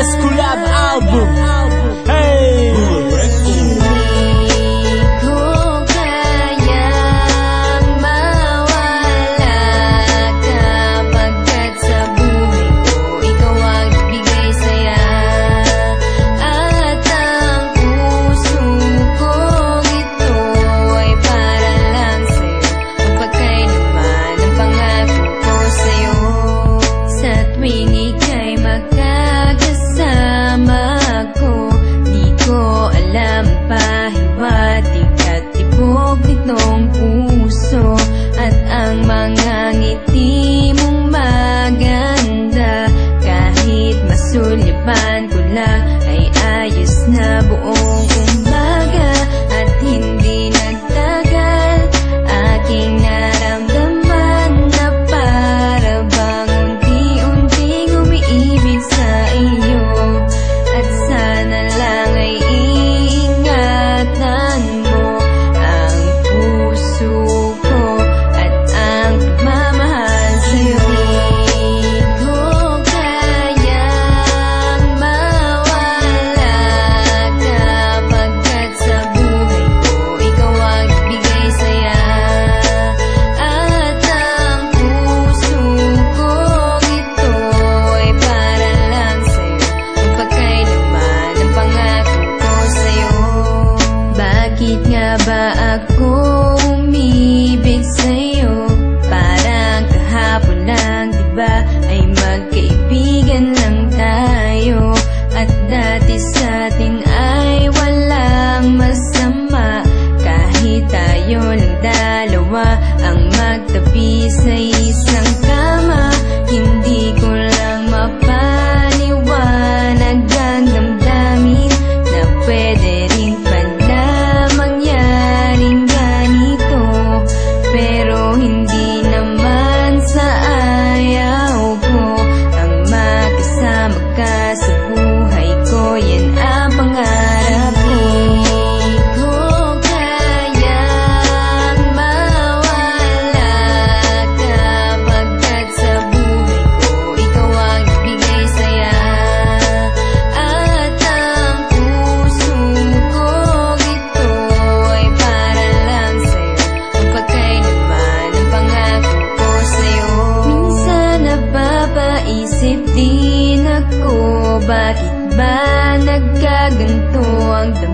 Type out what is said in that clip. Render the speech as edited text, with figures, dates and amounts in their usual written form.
Best collab album. Hey! Nitong puso at ang mga ngiti mong maganda, kahit masulyapan ko lang ay ayos na buong umaga. At hindi nagtagal aking naramdaman na para bang unti-unting umiibig sa iyo. At sana lang ay iingatan mo ba ako umibig sa'yo? Parang kahapon lang, diba? Ay magkaibigan lang tayo. At dati sa'tin ay walang masama, kahit tayo lang dalawa ang magtabi sa isang kama. Hindi ko lang mapaliwanag ang damdamin na pwede rin hindi naman sa ayaw ko ang makasama ka sa buhay ko. Yan ang pangarap ko. Hindi ko kayang mawala kapagkat sa buhay ko ikaw ang nagbigay saya. At ang puso ko ito ay para lang sa'yo. Magpagkailanman napapaisip din ako, bakit ba nagkaganto ang damdamin?